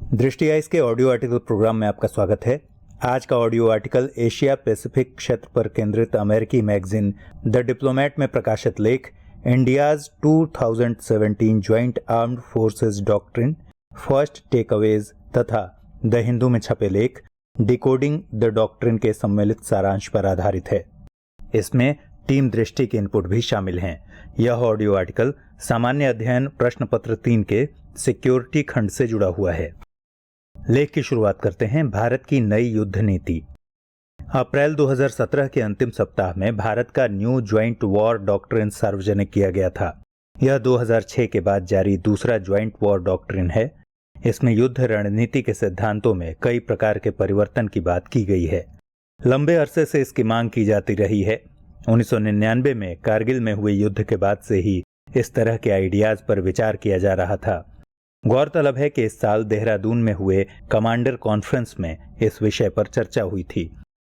दृष्टि आइज के audio article programme में आपका स्वागत है। आज का ऑडियो आर्टिकल एशिया पैसिफिक क्षेत्र पर केंद्रित अमेरिकी मैगजीन द डिप्लोमेट में प्रकाशित लेख India's 2017 joint armed forces doctrine first takeaways तथा द हिंदू में छपे लेख डिकोडिंग द डॉक्ट्रिन के सम्मिलित सारांश पर आधारित है। इसमें टीम दृष्टि के इनपुट भी शामिल हैं। यह ऑडियो आर्टिकल सामान्य अध्ययन प्रश्न पत्र 3 के सिक्योरिटी खंड से जुड़ा हुआ है। लेख की शुरुआत करते हैं। भारत की नई युद्ध नीति। अप्रैल 2017 के अंतिम सप्ताह में भारत का न्यू ज्वाइंट वॉर डॉक्ट्रिन सार्वजनिक किया गया था। यह 2006 के बाद जारी दूसरा ज्वाइंट वॉर डॉक्ट्रिन है। इसमें युद्ध रणनीति के सिद्धांतों में कई प्रकार के परिवर्तन की बात की गई है। लंबे अरसे से इसकी मांग की जाती रही है। 1999 में कारगिल में हुए युद्ध के बाद से ही इस तरह के आइडियाज पर विचार किया जा रहा था। गौरतलब है कि इस साल देहरादून में हुए कमांडर कॉन्फ्रेंस में इस विषय पर चर्चा हुई थी।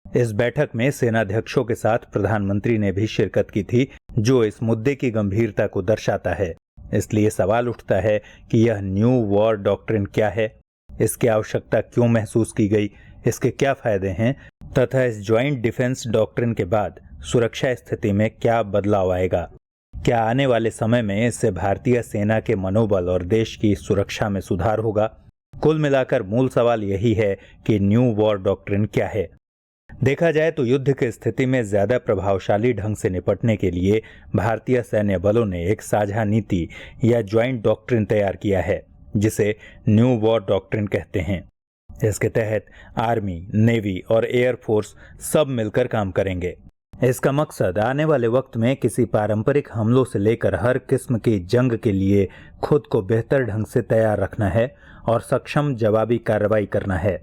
इस बैठक में सेनाध्यक्षों के साथ प्रधानमंत्री ने भी शिरकत की थी, जो इस मुद्दे की गंभीरता को दर्शाता है। इसलिए सवाल उठता है कि यह न्यू वॉर डॉक्ट्रिन क्या है, इसकी आवश्यकता क्यों महसूस की गई, इसके क्या फायदे हैं तथा इस ज्वाइंट डिफेंस डॉक्ट्रिन के बाद सुरक्षा स्थिति में क्या बदलाव आएगा। क्या आने वाले समय में इससे भारतीय सेना के मनोबल और देश की सुरक्षा में सुधार होगा। कुल मिलाकर मूल सवाल यही है कि न्यू वॉर डॉक्ट्रिन क्या है। देखा जाए तो युद्ध की स्थिति में ज्यादा प्रभावशाली ढंग से निपटने के लिए भारतीय सैन्य बलों ने एक साझा नीति या ज्वाइंट डॉक्ट्रिन तैयार किया है, जिसे न्यू वॉर डॉक्ट्रिन कहते हैं। इसके तहत आर्मी, नेवी और एयरफोर्स सब मिलकर काम करेंगे। इसका मकसद आने वाले वक्त में किसी पारंपरिक हमलों से लेकर हर किस्म की जंग के लिए खुद को बेहतर ढंग से तैयार रखना है और सक्षम जवाबी कार्रवाई करना है।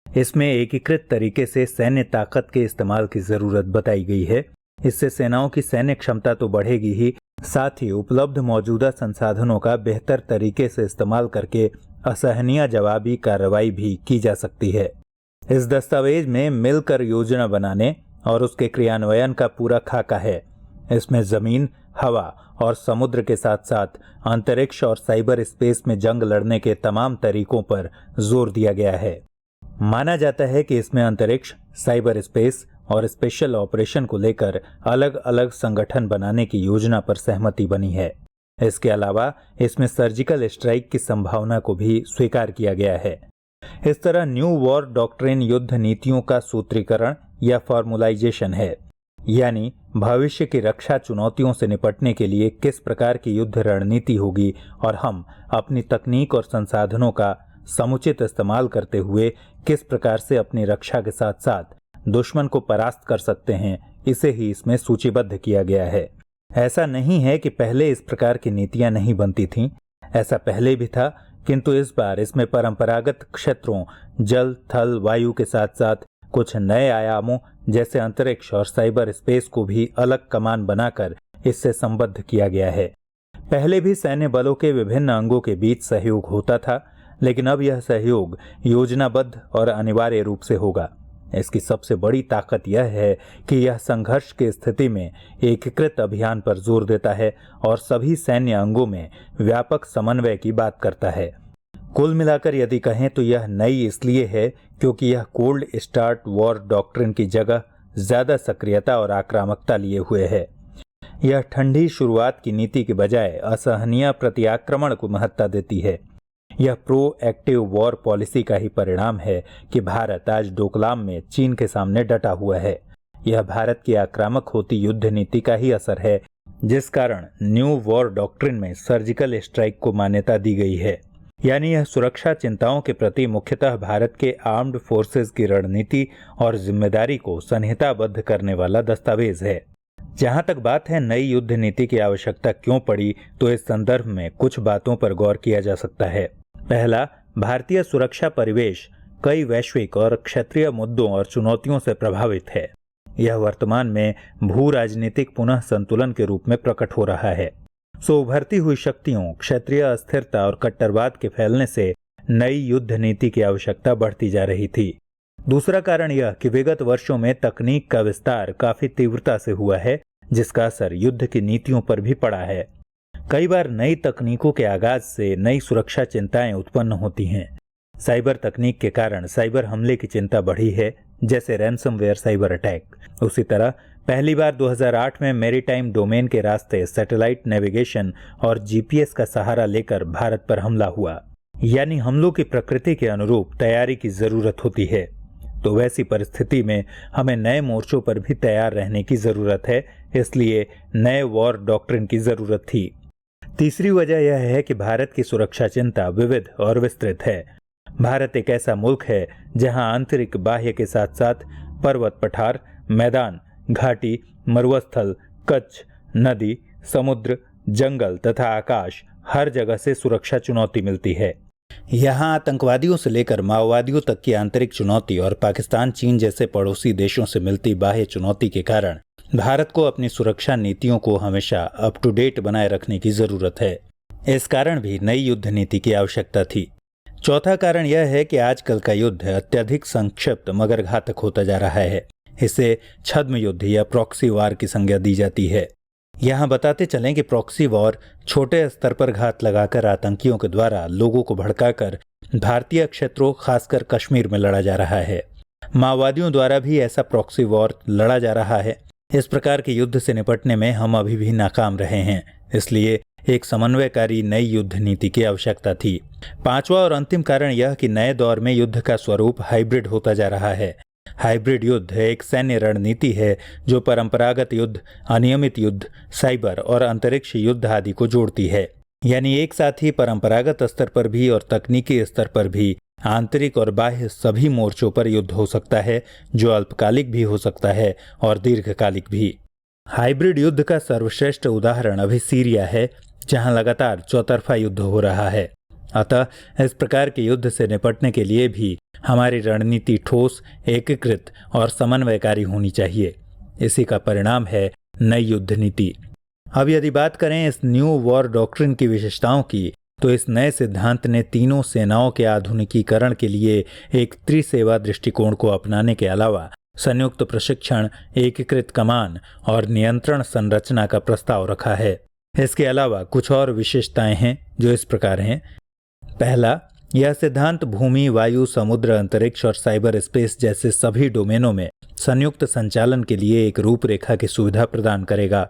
इसमें एकीकृत तरीके से सैन्य ताकत के इस्तेमाल की जरूरत बताई गई है। इससे सेनाओं की सैन्य क्षमता तो बढ़ेगी ही, साथ ही उपलब्ध मौजूदा संसाधनों का बेहतर तरीके से इस्तेमाल करके असहनीय जवाबी कार्रवाई भी की जा सकती है। इस दस्तावेज में मिलकर योजना बनाने और उसके क्रियान्वयन का पूरा खाका है। इसमें जमीन, हवा और समुद्र के साथ साथ अंतरिक्ष और साइबर स्पेस में जंग लड़ने के तमाम तरीकों पर जोर दिया गया है। माना जाता है कि इसमें अंतरिक्ष, साइबर स्पेस और स्पेशल ऑपरेशन को लेकर अलग अलग संगठन बनाने की योजना पर सहमति बनी है। इसके अलावा इसमें सर्जिकल स्ट्राइक की संभावना को भी स्वीकार किया गया है। इस तरह न्यू वॉर डॉक्ट्रिन युद्ध नीतियों का सूत्रीकरण या फॉर्मुलाइजेशन है, यानी भविष्य की रक्षा चुनौतियों से निपटने के लिए किस प्रकार की युद्ध रणनीति होगी और हम अपनी तकनीक और संसाधनों का समुचित इस्तेमाल करते हुए किस प्रकार से अपनी रक्षा के साथ साथ दुश्मन को परास्त कर सकते हैं, इसे ही इसमें सूचीबद्ध किया गया है। ऐसा नहीं है कि पहले इस प्रकार की नीतियां नहीं बनती थीं, ऐसा पहले भी था, किंतु इस बार इसमें परंपरागत क्षेत्रों जल, थल, वायु के साथ साथ कुछ नए आयामों जैसे अंतरिक्ष और साइबर स्पेस को भी अलग कमान बनाकर इससे संबद्ध किया गया है। पहले भी सैन्य बलों के विभिन्न अंगों के बीच सहयोग होता था, लेकिन अब यह सहयोग योजनाबद्ध और अनिवार्य रूप से होगा। इसकी सबसे बड़ी ताकत यह है कि यह संघर्ष की स्थिति में एकीकृत अभियान पर जोर देता है और सभी सैन्य अंगों में व्यापक समन्वय की बात करता है। कुल मिलाकर यदि कहें तो यह नई इसलिए है क्योंकि यह कोल्ड स्टार्ट वॉर डॉक्ट्रिन की जगह ज्यादा सक्रियता और आक्रामकता लिए हुए है। यह ठंडी शुरुआत की नीति के बजाय असहनीय प्रत्याक्रमण को महत्ता देती है। यह प्रो एक्टिव वॉर पॉलिसी का ही परिणाम है कि भारत आज डोकलाम में चीन के सामने डटा हुआ है। यह भारत की आक्रामक होती युद्ध नीति का ही असर है, जिस कारण न्यू वॉर डॉक्ट्रिन में सर्जिकल स्ट्राइक को मान्यता दी गई है। यानी यह सुरक्षा चिंताओं के प्रति मुख्यतः भारत के आर्म्ड फोर्सेस की रणनीति और जिम्मेदारी को संहिताबद्ध करने वाला दस्तावेज है। जहां तक बात है नई युद्ध नीति की आवश्यकता क्यों पड़ी, तो इस संदर्भ में कुछ बातों पर गौर किया जा सकता है। पहला, भारतीय सुरक्षा परिवेश कई वैश्विक और क्षेत्रीय मुद्दों और चुनौतियों से प्रभावित है। यह वर्तमान में भू राजनीतिक पुनः संतुलन के रूप में प्रकट हो रहा है। उभरती हुई शक्तियों, क्षेत्रीय अस्थिरता और कट्टरवाद के फैलने से नई युद्ध नीति की आवश्यकता बढ़ती जा रही थी। दूसरा कारण यह कि विगत वर्षों में तकनीक का विस्तार काफी तीव्रता से हुआ है, जिसका असर युद्ध की नीतियों पर भी पड़ा है। कई बार नई तकनीकों के आगाज से नई सुरक्षा चिंताएं उत्पन्न होती हैं। साइबर तकनीक के कारण साइबर हमले की चिंता बढ़ी है, जैसे रैंसमवेयर साइबर अटैक। उसी तरह पहली बार 2008 में मैरीटाइम डोमेन के रास्ते सैटेलाइट नेविगेशन और जीपीएस का सहारा लेकर भारत पर हमला हुआ। यानी हमलों की प्रकृति के अनुरूप तैयारी की जरूरत होती है। तो वैसी परिस्थिति में हमें नए मोर्चों पर भी तैयार रहने की जरूरत है, इसलिए नए वॉर डॉक्ट्रिन की जरूरत थी। तीसरी वजह यह है कि भारत की सुरक्षा चिंता विविध और विस्तृत है। भारत एक ऐसा मुल्क है जहां आंतरिक बाह्य के साथ साथ पर्वत पठार, मैदान, घाटी, मरुस्थल, कच्छ, नदी, समुद्र, जंगल तथा आकाश, हर जगह से सुरक्षा चुनौती मिलती है। यहाँ आतंकवादियों से लेकर माओवादियों तक की आंतरिक चुनौती और पाकिस्तान, चीन जैसे पड़ोसी देशों से मिलती बाह्य चुनौती के कारण भारत को अपनी सुरक्षा नीतियों को हमेशा अप टू डेट बनाए रखने की जरूरत है। इस कारण भी नई युद्ध नीति की आवश्यकता थी। चौथा कारण यह है कि आजकल का युद्ध अत्यधिक संक्षिप्त मगर घातक होता जा रहा है। इसे छद्म युद्ध या प्रॉक्सी वार की संज्ञा दी जाती है। यहाँ बताते चलें कि प्रॉक्सी वॉर छोटे स्तर पर घात लगाकर आतंकियों के द्वारा लोगों को भड़काकर भारतीय क्षेत्रों, खासकर कश्मीर में लड़ा जा रहा है। माओवादियों द्वारा भी ऐसा प्रॉक्सी वॉर लड़ा जा रहा है। इस प्रकार के युद्ध से निपटने में हम अभी भी नाकाम रहे हैं, इसलिए एक समन्वयकारी नई युद्ध नीति की आवश्यकता थी। पांचवा और अंतिम कारण यह कि नए दौर में युद्ध का स्वरूप हाइब्रिड होता जा रहा है। हाइब्रिड युद्ध एक सैन्य रणनीति है जो परंपरागत युद्ध, अनियमित युद्ध, साइबर और अंतरिक्ष युद्ध आदि को जोड़ती है। यानी एक साथ ही परंपरागत स्तर पर भी और तकनीकी स्तर पर भी आंतरिक और बाह्य सभी मोर्चों पर युद्ध हो सकता है, जो अल्पकालिक भी हो सकता है और दीर्घकालिक भी। हाइब्रिड युद्ध का सर्वश्रेष्ठ उदाहरण अभी सीरिया है, जहां लगातार चौतरफा युद्ध हो रहा है। अतः इस प्रकार के युद्ध से निपटने के लिए भी हमारी रणनीति ठोस, एकीकृत और समन्वयकारी होनी चाहिए। इसी का परिणाम है नई युद्ध नीति। अब यदि बात करें इस न्यू वॉर डॉक्ट्रिन की विशेषताओं की, तो इस नए सिद्धांत ने तीनों सेनाओं के आधुनिकीकरण के लिए एक त्रिसेवा दृष्टिकोण को अपनाने के अलावा संयुक्त प्रशिक्षण, एकीकृत कमान और नियंत्रण संरचना का प्रस्ताव रखा है। इसके अलावा कुछ और विशेषताएं हैं जो इस प्रकार हैं। पहला, यह सिद्धांत भूमि, वायु, समुद्र, अंतरिक्ष और साइबर स्पेस जैसे सभी डोमेनों में संयुक्त संचालन के लिए एक रूपरेखा की सुविधा प्रदान करेगा।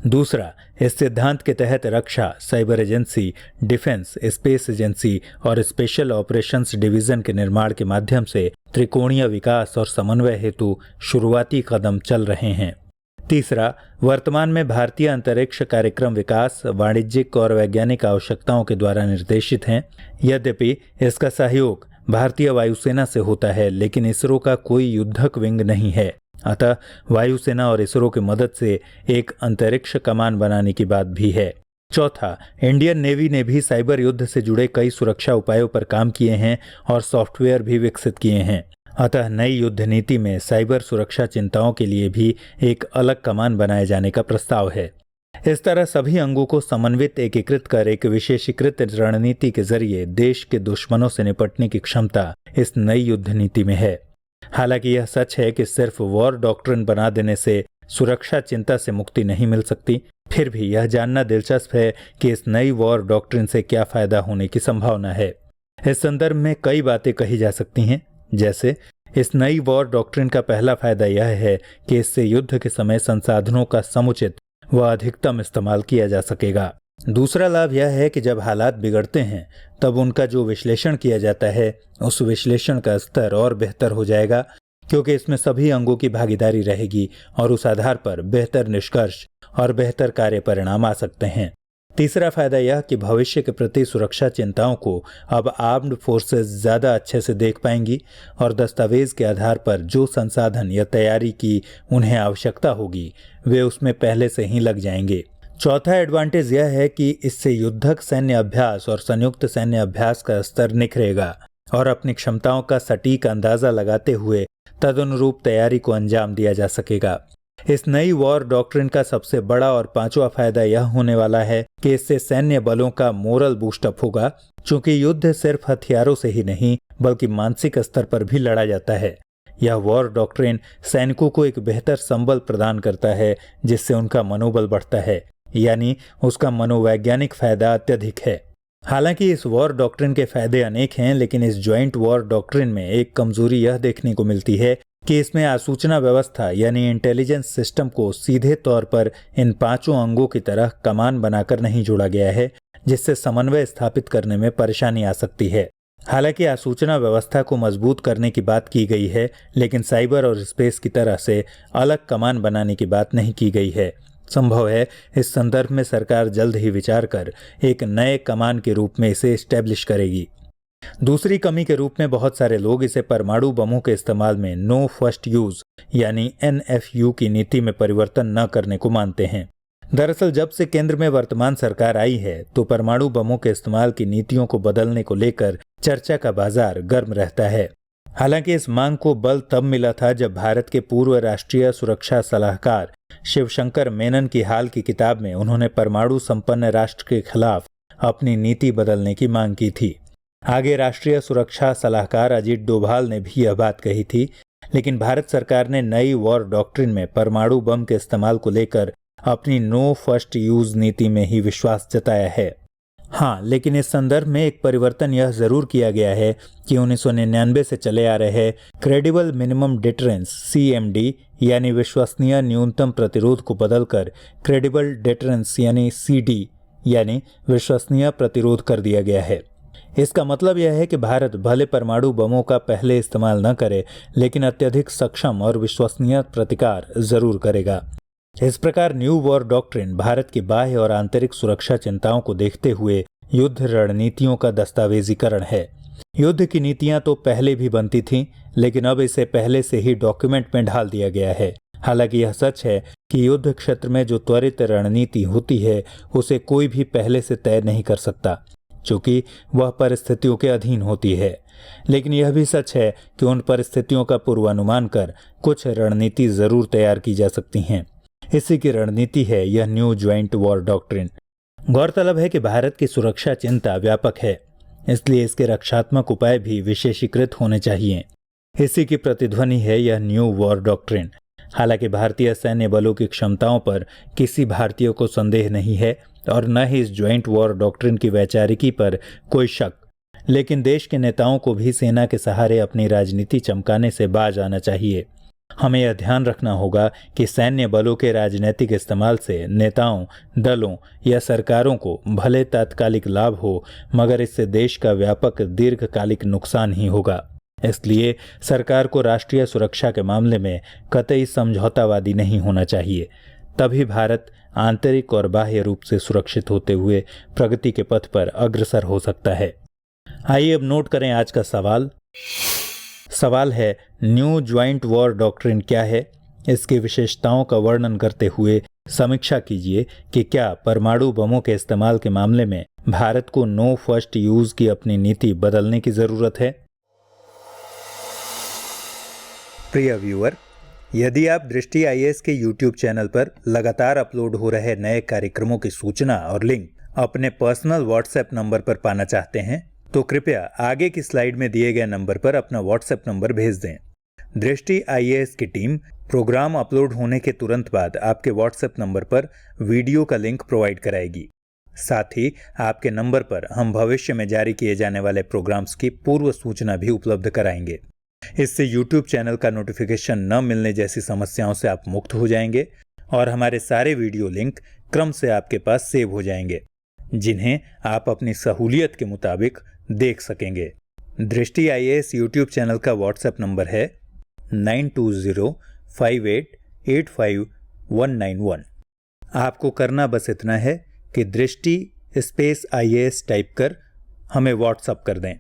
दूसरा, इस सिद्धांत के तहत रक्षा, cyber agency, defence, space agency और स्पेशल ऑपरेशंस डिवीजन के निर्माण के माध्यम से त्रिकोणीय विकास और समन्वय हेतु शुरुआती कदम चल रहे हैं। तीसरा, वर्तमान में भारतीय अंतरिक्ष कार्यक्रम विकास वाणिज्यिक और वैज्ञानिक आवश्यकताओं के द्वारा निर्देशित हैं। यद्यपि इसका सहयोग भारतीय वायुसेना से होता है, लेकिन इसरो का कोई युद्धक विंग नहीं है। अतः वायुसेना और इसरो की मदद से एक अंतरिक्ष कमान बनाने की बात भी है। चौथा, इंडियन नेवी ने भी साइबर युद्ध से जुड़े कई सुरक्षा उपायों पर काम किए हैं और सॉफ्टवेयर भी विकसित किए हैं। अतः नई युद्ध नीति में साइबर सुरक्षा चिंताओं के लिए भी एक अलग कमान बनाए जाने का प्रस्ताव है। इस तरह सभी अंगों को समन्वित, एकीकृत कर एक विशेषीकृत रणनीति के जरिए देश के दुश्मनों से निपटने की क्षमता इस नई युद्ध नीति में है। हालांकि यह सच है कि सिर्फ वॉर डॉक्ट्रिन बना देने से सुरक्षा चिंता से मुक्ति नहीं मिल सकती। फिर भी यह जानना दिलचस्प है कि इस नई वॉर डॉक्ट्रिन से क्या फायदा होने की संभावना है। इस संदर्भ में कई बातें कही जा सकती हैं, जैसे इस नई वॉर डॉक्ट्रिन का पहला फायदा यह है कि इससे युद्ध के समय संसाधनों का समुचित व अधिकतम इस्तेमाल किया जा सकेगा। दूसरा लाभ यह है कि जब हालात बिगड़ते हैं तब उनका जो विश्लेषण किया जाता है उस विश्लेषण का स्तर और बेहतर हो जाएगा, क्योंकि इसमें सभी अंगों की भागीदारी रहेगी और उस आधार पर बेहतर निष्कर्ष और बेहतर कार्य परिणाम आ सकते हैं। तीसरा फायदा यह कि भविष्य के प्रति सुरक्षा चिंताओं को अब आर्म्ड फोर्सेस ज़्यादा अच्छे से देख पाएंगी और दस्तावेज के आधार पर जो संसाधन या तैयारी की उन्हें आवश्यकता होगी वे उसमें पहले से ही लग जाएंगे। चौथा एडवांटेज यह है कि इससे युद्धक सैन्य अभ्यास और संयुक्त सैन्य अभ्यास का स्तर निखरेगा और अपनी क्षमताओं का सटीक अंदाजा लगाते हुए तदनुरूप तैयारी को अंजाम दिया जा सकेगा। इस नई वॉर डॉक्ट्रिन का सबसे बड़ा और पांचवा फायदा यह होने वाला है कि इससे सैन्य बलों का मोरल बूस्टअप होगा, क्योंकि युद्ध सिर्फ हथियारों से ही नहीं बल्कि मानसिक स्तर पर भी लड़ा जाता है। यह वॉर डॉक्ट्रिन सैनिकों को एक बेहतर संबल प्रदान करता है जिससे उनका मनोबल बढ़ता है, यानी उसका मनोवैज्ञानिक फायदा अत्यधिक है। हालांकि इस वॉर डॉक्ट्रिन के फायदे अनेक हैं, लेकिन इस ज्वाइंट वॉर डॉक्ट्रिन में एक कमजोरी यह देखने को मिलती है कि इसमें आसूचना व्यवस्था यानी इंटेलिजेंस सिस्टम को सीधे तौर पर इन पांचों अंगों की तरह कमान बनाकर नहीं जोड़ा गया है, जिससे समन्वय स्थापित करने में परेशानी आ सकती है। हालांकि आसूचना व्यवस्था को मजबूत करने की बात की गई है, लेकिन साइबर और स्पेस की तरह से अलग कमान बनाने की बात नहीं की गई है। संभव है इस संदर्भ में सरकार जल्द ही विचार कर एक नए कमान के रूप में इसे एस्टेब्लिश करेगी। दूसरी कमी के रूप में बहुत सारे लोग इसे परमाणु बमों के इस्तेमाल में नो फर्स्ट यूज यानी NFU की नीति में परिवर्तन न करने को मानते हैं। दरअसल जब से केंद्र में वर्तमान सरकार आई है तो परमाणु बमों के इस्तेमाल की नीतियों को बदलने को लेकर चर्चा का बाजार गर्म रहता है। हालांकि इस मांग को बल तब मिला था जब भारत के पूर्व राष्ट्रीय सुरक्षा सलाहकार शिवशंकर मेनन की हाल की किताब में उन्होंने परमाणु संपन्न राष्ट्र के खिलाफ अपनी नीति बदलने की मांग की थी। आगे राष्ट्रीय सुरक्षा सलाहकार अजीत डोभाल ने भी यह बात कही थी, लेकिन भारत सरकार ने नई वॉर डॉक्ट्रिन में परमाणु बम के इस्तेमाल को लेकर अपनी नो फर्स्ट यूज नीति में ही विश्वास जताया है। हाँ, लेकिन इस संदर्भ में एक परिवर्तन यह जरूर किया गया है कि 1999 से चले आ रहे क्रेडिबल मिनिमम डिटरेंस CMD यानी विश्वसनीय न्यूनतम प्रतिरोध को बदलकर क्रेडिबल डिटरेंस यानी CD यानी विश्वसनीय प्रतिरोध कर दिया गया है। इसका मतलब यह है कि भारत भले परमाणु बमों का पहले इस्तेमाल न करे, लेकिन अत्यधिक सक्षम और विश्वसनीय प्रतिकार जरूर करेगा। इस प्रकार न्यू वॉर डॉक्ट्रिन भारत की बाह्य और आंतरिक सुरक्षा चिंताओं को देखते हुए युद्ध रणनीतियों का दस्तावेजीकरण है। युद्ध की नीतियां तो पहले भी बनती थीं, लेकिन अब इसे पहले से ही डॉक्यूमेंट में ढाल दिया गया है। हालांकि यह सच है कि युद्ध क्षेत्र में जो त्वरित रणनीति होती है उसे कोई भी पहले से तय नहीं कर सकता, चूंकि वह परिस्थितियों के अधीन होती है। लेकिन यह भी सच है कि उन परिस्थितियों का पूर्वानुमान कर कुछ रणनीति जरूर तैयार की जा सकती हैं। इसी की रणनीति है यह न्यू ज्वाइंट वॉर डॉक्ट्रिन। गौरतलब है कि भारत की सुरक्षा चिंता व्यापक है, इसलिए इसके रक्षात्मक उपाय भी विशेषीकृत होने चाहिए। इसी की प्रतिध्वनि है यह न्यू वॉर डॉक्ट्रिन। हालांकि भारतीय सैन्य बलों की क्षमताओं पर किसी भारतीय को संदेह नहीं है और न ही इस ज्वाइंट वॉर डॉक्ट्रिन की वैचारिकी पर कोई शक, लेकिन देश के नेताओं को भी सेना के सहारे अपनी राजनीति चमकाने से बाज आना चाहिए। हमें यह ध्यान रखना होगा कि सैन्य बलों के राजनीतिक इस्तेमाल से नेताओं, दलों या सरकारों को भले तात्कालिक लाभ हो, मगर इससे देश का व्यापक दीर्घकालिक नुकसान ही होगा। इसलिए सरकार को राष्ट्रीय सुरक्षा के मामले में कतई समझौतावादी नहीं होना चाहिए। तभी भारत आंतरिक और बाह्य रूप से सुरक्षित होते हुए प्रगति के पथ पर अग्रसर हो सकता है। आइए अब नोट करें आज का सवाल। सवाल है, न्यू ज्वाइंट वॉर डॉक्ट्रिन क्या है? इसकी विशेषताओं का वर्णन करते हुए समीक्षा कीजिए कि क्या परमाणु बमों के इस्तेमाल के मामले में भारत को नो फर्स्ट यूज की अपनी नीति बदलने की जरूरत है। प्रिय व्यूअर, यदि आप दृष्टि IAS के YouTube चैनल पर लगातार अपलोड हो रहे नए कार्यक्रमों की सूचना और लिंक अपने पर्सनल WhatsApp नंबर पर पाना चाहते हैं तो कृपया आगे की स्लाइड में दिए गए नंबर पर अपना WhatsApp नंबर भेज दें। दृष्टि IAS की टीम प्रोग्राम अपलोड होने के तुरंत बाद आपके WhatsApp नंबर पर वीडियो का लिंक प्रोवाइड कराएगी। साथ ही आपके नंबर पर हम भविष्य में जारी किए जाने वाले प्रोग्राम्स की पूर्व सूचना भी उपलब्ध कराएंगे। इससे YouTube चैनल का नोटिफिकेशन न मिलने जैसी समस्याओं से आप मुक्त हो जाएंगे और हमारे सारे वीडियो लिंक क्रम से आपके पास सेव हो जाएंगे, जिन्हें आप अपनी सहूलियत के मुताबिक देख सकेंगे। दृष्टि IAS YouTube चैनल का WhatsApp नंबर है 9205885191। आपको करना बस इतना है कि दृष्टि IAS टाइप कर हमें WhatsApp कर दें।